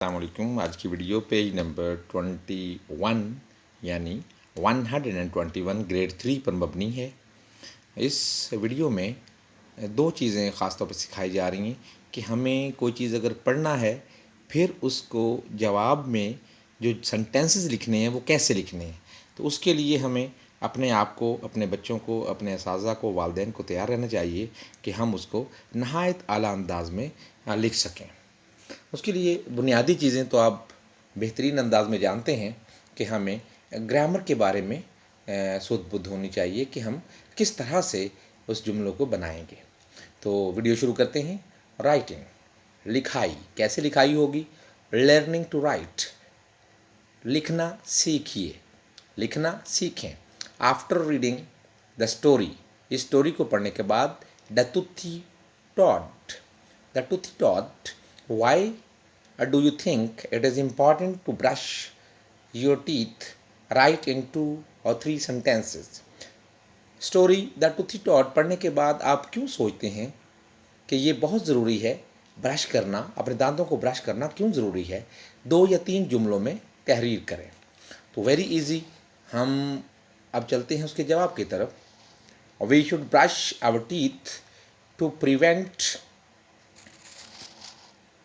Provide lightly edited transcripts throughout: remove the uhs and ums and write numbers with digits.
अस्सलामुअलैकुम। आज की वीडियो पेज नंबर 21 यानी 121 ग्रेड 3 पर मबनी है। इस वीडियो में दो चीज़ें ख़ास तौर पर सिखाई जा रही हैं कि हमें कोई चीज़ अगर पढ़ना है फिर उसको जवाब में जो सेंटेंसेस लिखने हैं वो कैसे लिखने हैं। तो उसके लिए हमें अपने आप को, अपने बच्चों को, अपने असातिज़ा को, वालिदैन को तैयार रहना चाहिए कि हम उसको नहायत आला अंदाज में लिख सकें। उसके लिए बुनियादी चीज़ें तो आप बेहतरीन अंदाज में जानते हैं कि हमें ग्रामर के बारे में सूझ बुद्ध होनी चाहिए कि हम किस तरह से उस जुमलों को बनाएंगे। तो वीडियो शुरू करते हैं। राइटिंग, लिखाई, कैसे लिखाई होगी? लर्निंग टू राइट, लिखना सीखिए, लिखना सीखें। आफ्टर रीडिंग द स्टोरी, इस स्टोरी को पढ़ने के बाद the toothy toad, the toothy toad, why do you think it is important to brush your teeth? Write in 2 or 3 sentences. Story the toothy toad पढ़ने के बाद आप क्यों सोचते हैं कि ये बहुत ज़रूरी है ब्रश करना, अपने दांतों को ब्रश करना क्यों ज़रूरी है? 2 या 3 जुमलों में तहरीर करें। तो वेरी इजी, हम अब चलते हैं उसके जवाब की तरफ। We should brush our teeth to prevent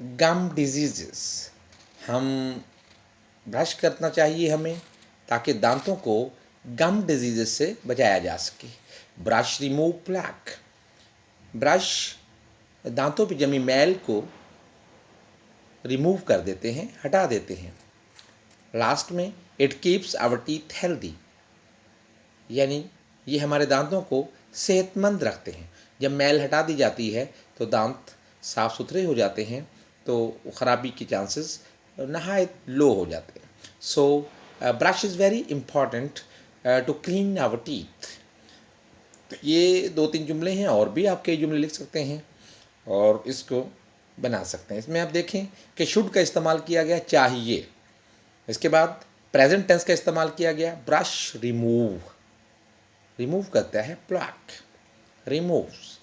gum disease. हम ब्रश करना चाहिए हमें ताकि दांतों को गम डिजीज़ से बचाया जा सके। ब्रश रिमूव प्लैक, ब्रश दांतों पे जमी मैल को रिमूव कर देते हैं, हटा देते हैं। लास्ट में it keeps our teeth healthy, यानी ये हमारे दांतों को सेहतमंद रखते हैं। जब मैल हटा दी जाती है तो दांत साफ़ सुथरे हो जाते हैं, तो ख़राबी के चांसेस नहायत लो हो जाते हैं। So brush is very important to clean our teeth. ये 2-3 जुमले हैं, और भी आप कई जुमले लिख सकते हैं और इसको बना सकते हैं। इसमें आप देखें कि शुड का इस्तेमाल किया गया, चाहिए। इसके बाद प्रेजेंट टेंस का इस्तेमाल किया गया, ब्रश रिमूव, रिमूव करता है प्लैक, रिमूव्स।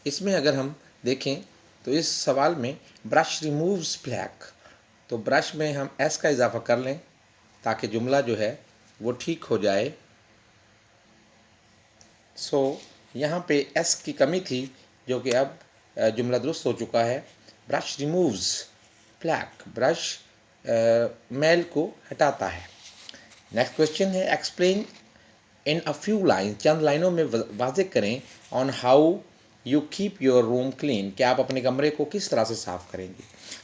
इसमें अगर हम देखें तो इस सवाल में ब्रश रिमूव्स प्लैक, तो ब्रश में हम एस का इजाफा कर लें ताकि जुमला जो है वो ठीक हो जाए। सो यहाँ पे एस की कमी थी जो कि अब जुमला दुरुस्त हो चुका है। ब्रश रिमूव्स प्लैक, ब्रश मैल को हटाता है। नेक्स्ट क्वेश्चन है, explain in a few line, चंद लाइनों में वाज़ेह करें, on how you keep your room clean, कि आप अपने कमरे को किस तरह से साफ़ करेंगे।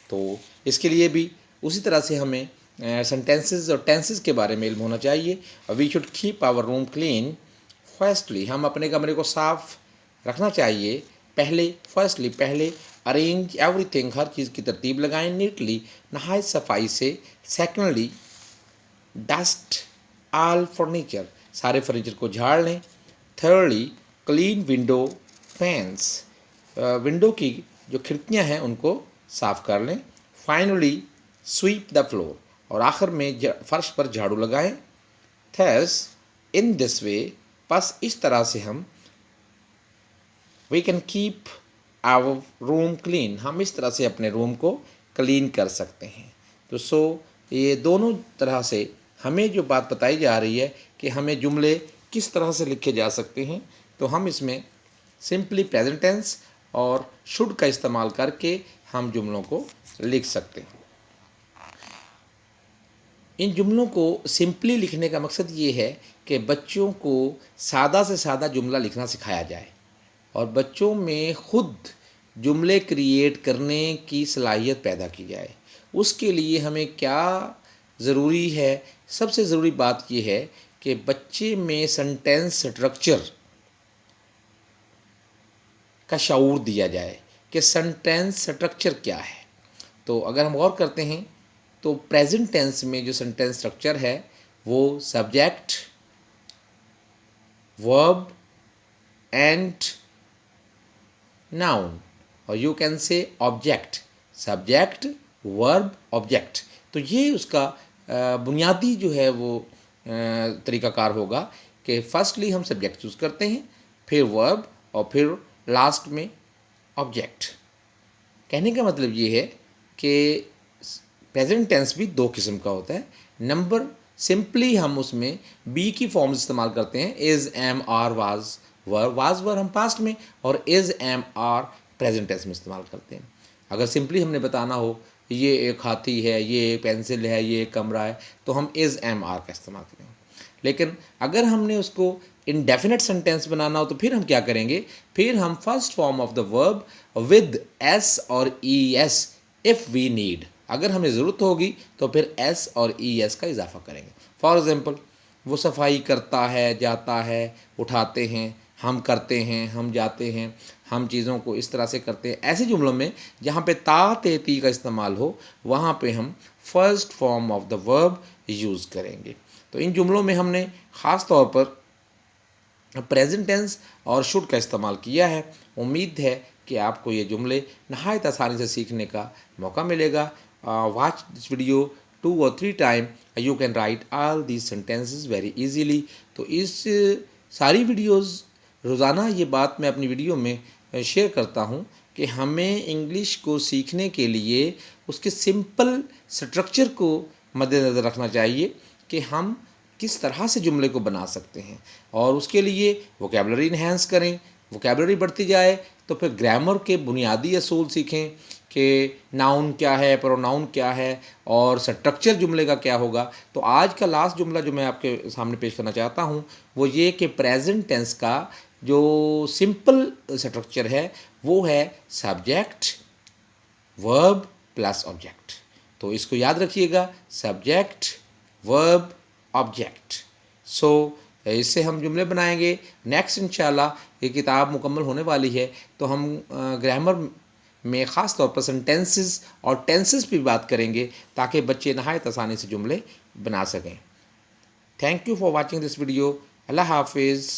तो इसके लिए भी उसी तरह से हमें सेंटेंसेस और टेंसेस के बारे में इल्म होना चाहिए। We should keep our room clean firstly, हम अपने कमरे को साफ़ रखना चाहिए पहले। फर्स्टली, पहले अरेंज एवरीथिंग, हर चीज़ की तरतीब लगाएं नीटली, नहायत सफाई से। सेकेंडली, डस्ट ऑल फर्नीचर, सारे फर्नीचर को झाड़ लें। Thirdly, clean window pans, window की जो खिड़कियां हैं उनको साफ़ कर लें। फाइनली, स्वीप द फ्लोर, और आखिर में फर्श पर झाड़ू लगाएं। थस इन दिस वे, बस इस तरह से हम we can keep our room clean, हम इस तरह से अपने रूम को क्लीन कर सकते हैं। तो ये दोनों तरह से हमें जो बात बताई जा रही है कि हमें जुमले किस तरह से लिखे जा सकते हैं, तो हम इसमें सिंपली प्रेजेंट टेंस और शुड का इस्तेमाल करके हम जुमलों को लिख सकते हैं। इन जुमलों को सिंपली लिखने का मकसद ये है कि बच्चों को सादा से सादा जुमला लिखना सिखाया जाए और बच्चों में ख़ुद जुमले क्रिएट करने की सलाहियत पैदा की जाए। उसके लिए हमें क्या ज़रूरी है? सबसे ज़रूरी बात यह है कि बच्चे में सेंटेंस स्ट्रक्चर का शऊर दिया जाए कि सेंटेंस स्ट्रक्चर क्या है। तो अगर हम गौर करते हैं तो प्रेजेंट टेंस में जो सेंटेंस स्ट्रक्चर है वो सब्जेक्ट, वर्ब एंड नाउन, और you can say object, subject, verb, object. तो ये उसका बुनियादी जो है वो तरीक़ाकार होगा कि फर्स्टली हम सब्जेक्ट चूज़ करते हैं, फिर वर्ब और फिर लास्ट में ऑब्जेक्ट। कहने का मतलब ये है कि प्रेजेंट टेंस भी दो किस्म का होता है। नंबर सिंपली हम उसमें बी की फॉर्म्स इस्तेमाल करते हैं, is, am, are, was were हम पास्ट में, और is, am, are present tense में इस्तेमाल करते हैं। अगर सिंपली हमने बताना हो ये एक हाथी है, ये एक पेंसिल है, ये एक कमरा है, तो हम इज़, एम, आर का इस्तेमाल करेंगे। लेकिन अगर हमने उसको इनडेफिनेट सेंटेंस बनाना हो तो फिर हम क्या करेंगे, फिर हम first form of the verb with S और E S if we need, अगर हमें ज़रूरत होगी तो फिर एस और ई एस का इजाफा करेंगे। फॉर एग्ज़ाम्पल, वो सफाई करता है, जाता है, उठाते हैं, हम करते हैं, हम जाते हैं, हम चीज़ों को इस तरह से करते हैं। ऐसे जुमलों में जहाँ पे ता ते ती का इस्तेमाल हो वहाँ पे हम first form of the verb use करेंगे। तो इन जुमलों में हमने ख़ास तौर पर प्रेजेंट टेंस और शुड का इस्तेमाल किया है। उम्मीद है कि आपको ये जुमले नहायत आसानी से सीखने का मौका मिलेगा। Watch this video 2 or 3 time, you can write all these sentences very easily. तो इस सारी वीडियोस रोज़ाना ये बात मैं अपनी वीडियो में शेयर करता हूँ कि हमें इंग्लिश को सीखने के लिए उसके सिंपल स्ट्रक्चर को मद्देनज़र रखना चाहिए कि हम किस तरह से जुमले को बना सकते हैं, और उसके लिए वोकेबलरी इन्हेंस करें। वोकेबलरी बढ़ती जाए तो फिर ग्रामर के बुनियादी असूल सीखें कि नाउन क्या है, प्रोनाउन क्या है, और स्ट्रक्चर जुमले का क्या होगा। तो आज का लास्ट जुमला जो मैं आपके सामने पेश करना चाहता हूँ वो ये कि प्रेजेंट टेंस का जो सिंपल स्ट्रक्चर है वो है सब्जेक्ट, वर्ब प्लस ऑब्जेक्ट। तो इसको याद रखिएगा, सब्जेक्ट, वर्ब, ऑब्जेक्ट। सो इससे हम जुमले बनाएंगे। नेक्स्ट इंशाल्लाह ये किताब मुकम्मल होने वाली है तो हम ग्रामर में ख़ास तौर पर सेंटेंसेस और टेंसेस पर बात करेंगे ताकि बच्चे नहायत आसानी से जुमले बना सकें। Thank you for watching this video. अल्लाह हाफिज़।